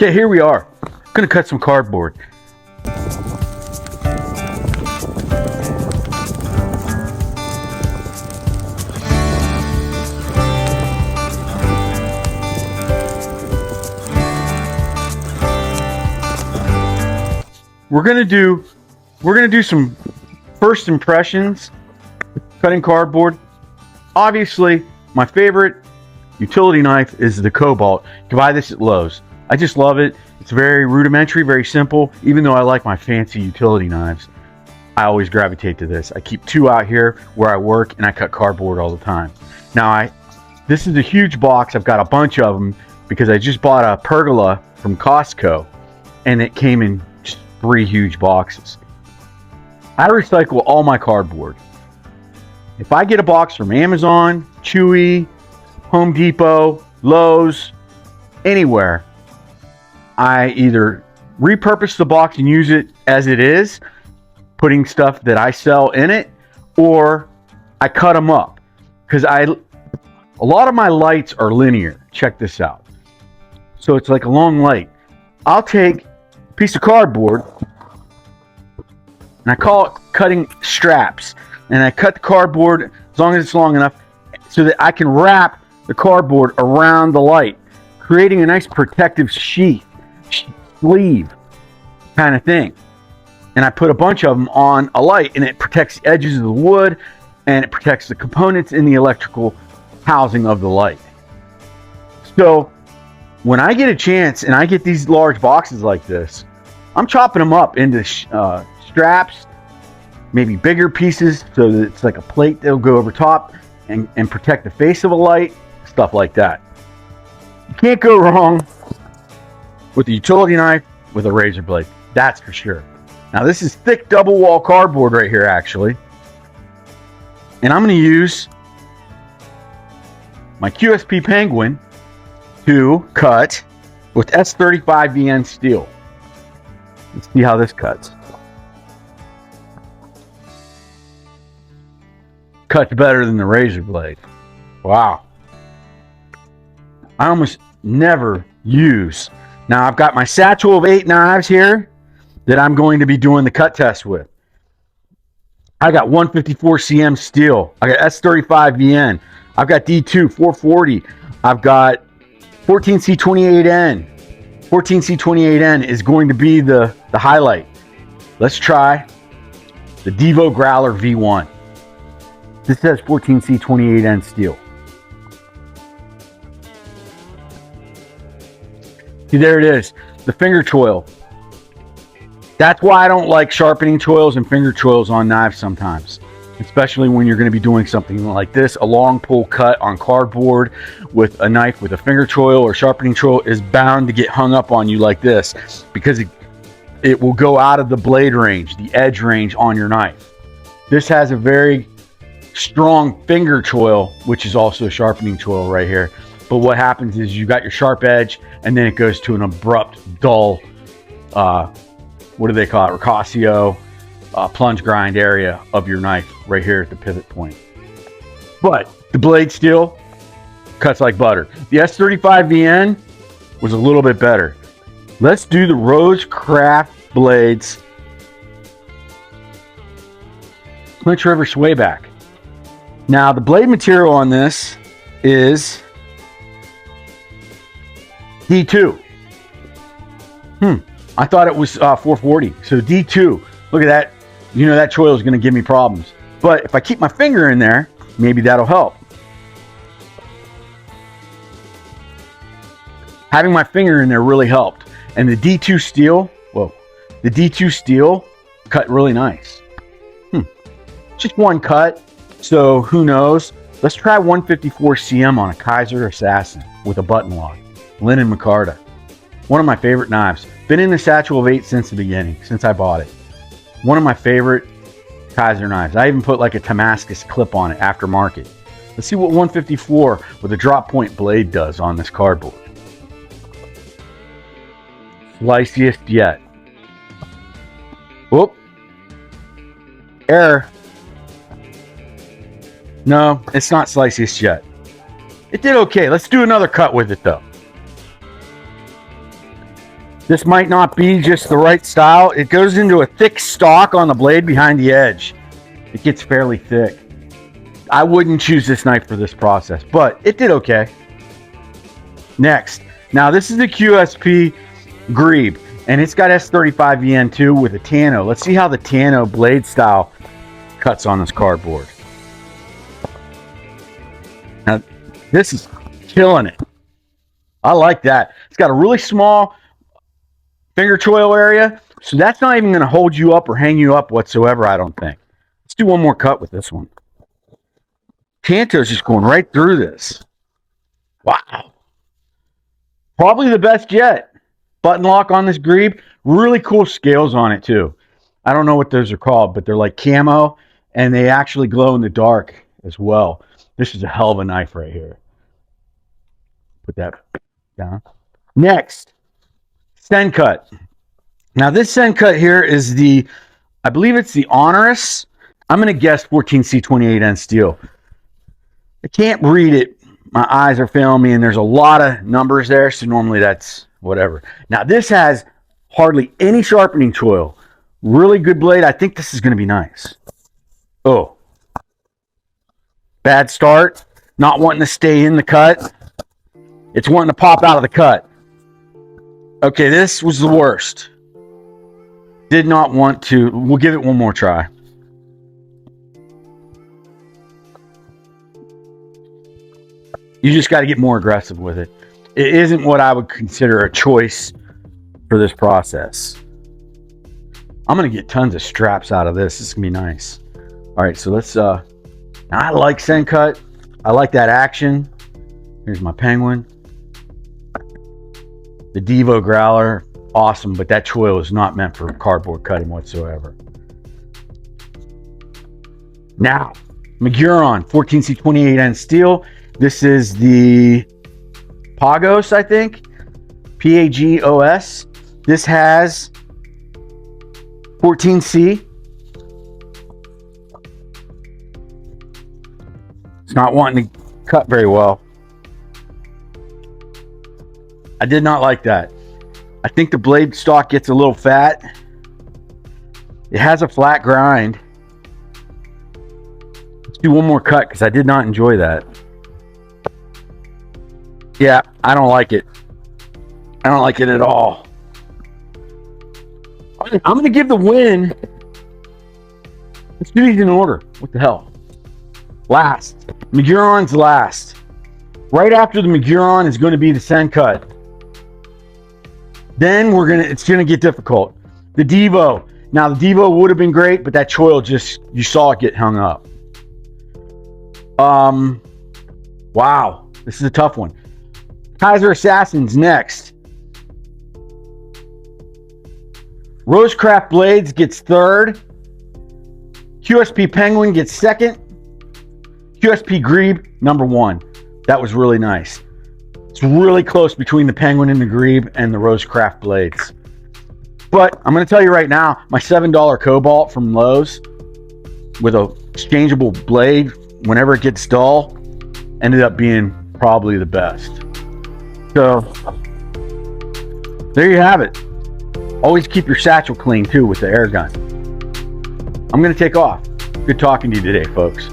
Okay, here we are. I'm gonna cut some cardboard. We're gonna do some first impressions cutting cardboard. Obviously, my favorite utility knife is the Cobalt. You can buy this at Lowe's. I just love it. It's very rudimentary, very simple. Even though I like my fancy utility knives, I always gravitate to this. I keep two out here where I work, and I cut cardboard all the time. Now, this is a huge box. I've got a bunch of them because I just bought a pergola from Costco, and it came in just 3 huge boxes. I recycle all my cardboard. If I get a box from Amazon, Chewy, Home Depot, Lowe's, anywhere, I either repurpose the box and use it as it is, putting stuff that I sell in it, or I cut them up. Because a lot of my lights are linear. Check this out. So it's like a long light. I'll take a piece of cardboard, and I call it cutting straps. And I cut the cardboard as long as it's long enough so that I can wrap the cardboard around the light, creating a nice protective sleeve kind of thing. And I put a bunch of them on a light, and it protects the edges of the wood, and it protects the components in the electrical housing of the light. So when I get a chance and I get these large boxes like this, I'm chopping them up into straps, maybe bigger pieces so that it's like a plate that'll go over top and protect the face of a light, stuff like that. You can't go wrong with a utility knife with a razor blade, that's for sure. Now this is thick double wall cardboard right here actually, and I'm going to use my QSP Penguin to cut with S35VN steel. Let's see how this cuts. Cuts better than the razor blade. Wow. I almost never use. Now I've got my satchel of 8 knives here that I'm going to be doing the cut test with. I got 154 cm steel. I got S35VN. I've got D2 440. I've got 14C28N. 14C28N is going to be the highlight. Let's try the Devo Growler V1. This says 14C28N steel. See, there it is, the finger choil. That's why I don't like sharpening choils and finger choils on knives sometimes, especially when you're going to be doing something like this. A long pull cut on cardboard with a knife with a finger choil or sharpening choil is bound to get hung up on you like this because it will go out of the blade range, the edge range on your knife. This has a very strong finger choil, which is also a sharpening choil right here. But what happens is you got your sharp edge, and then it goes to an abrupt, dull, what do they call it? Ricassio, plunge grind area of your knife right here at the pivot point. But the blade steel cuts like butter. The S35VN was a little bit better. Let's do the Rosecraft blades. Clinch River Swayback. Now the blade material on this is D2. I thought it was 440. So D2. Look at that. You know that choil is going to give me problems. But if I keep my finger in there, maybe that'll help. Having my finger in there really helped. And the D2 steel, the D2 steel cut really nice. Just one cut. So who knows? Let's try 154 cm on a Kaiser Assassin with a button lock. Linen Micarta. One of my favorite knives. Been in the satchel of 8 since the beginning, since I bought it. One of my favorite Kaiser knives. I even put like a Damascus clip on it aftermarket. Let's see what 154 with a drop point blade does on this cardboard. Sliciest yet. Whoop. Error. No, it's not sliciest yet. It did okay. Let's do another cut with it though. This might not be just the right style. It goes into a thick stock on the blade behind the edge. It gets fairly thick. I wouldn't choose this knife for this process, but it did okay. Next, now this is the QSP Grebe, and it's got S35VN2 with a Tano. Let's see how the Tano blade style cuts on this cardboard. Now, this is killing it. I like that. It's got a really small finger choil area, so that's not even going to hold you up or hang you up whatsoever, I don't think. Let's do one more cut with this one. Tanto's just going right through this. Wow. Probably the best yet. Button lock on this Grebe. Really cool scales on it too. I don't know what those are called, but they're like camo, and they actually glow in the dark as well. This is a hell of a knife right here. Put that down. Next, Sencut. Now this Sencut here is the, I believe it's the Honorous. I'm going to guess 14C28N steel. I can't read it. My eyes are failing me, and there's a lot of numbers there, so normally that's whatever. Now this has hardly any sharpening choil. Really good blade. I think this is going to be nice. Oh. Bad start. Not wanting to stay in the cut. It's wanting to pop out of the cut. Okay, this was the worst. Did not want to. We'll give it one more try. You just got to get more aggressive with it. It isn't what I would consider a choice for this process. I'm going to get tons of straps out of this. This is going to be nice. All right, so let's, I like Sencut. I like that action. Here's my Penguin. The Devo Growler, awesome, but that choil is not meant for cardboard cutting whatsoever. Now, Maguron 14C28N steel. This is the Pagos, I think. P-A-G-O-S. This has 14C. It's not wanting to cut very well. I did not like that. I think the blade stock gets a little fat. It has a flat grind. Let's do one more cut because I did not enjoy that. Yeah, I don't like it. I don't like it at all. I'm going to give the win. Let's do these in order. What the hell? Last. Maguron's last. Right after the Maguron is going to be the Sencut. Then it's going to get difficult. The Devo. Now, the Devo would have been great, but that choil just, you saw it get hung up. Wow. This is a tough one. Kaiser Assassin's next. Rosecraft Blades gets third. QSP Penguin gets second. QSP Grebe, number one. That was really nice. It's really close between the Penguin and the Grebe and the Rosecraft Blades. But I'm going to tell you right now, my $7 Cobalt from Lowe's with a exchangeable blade, whenever it gets dull, ended up being probably the best. So, there you have it. Always keep your satchel clean, too, with the air gun. I'm going to take off. Good talking to you today, folks.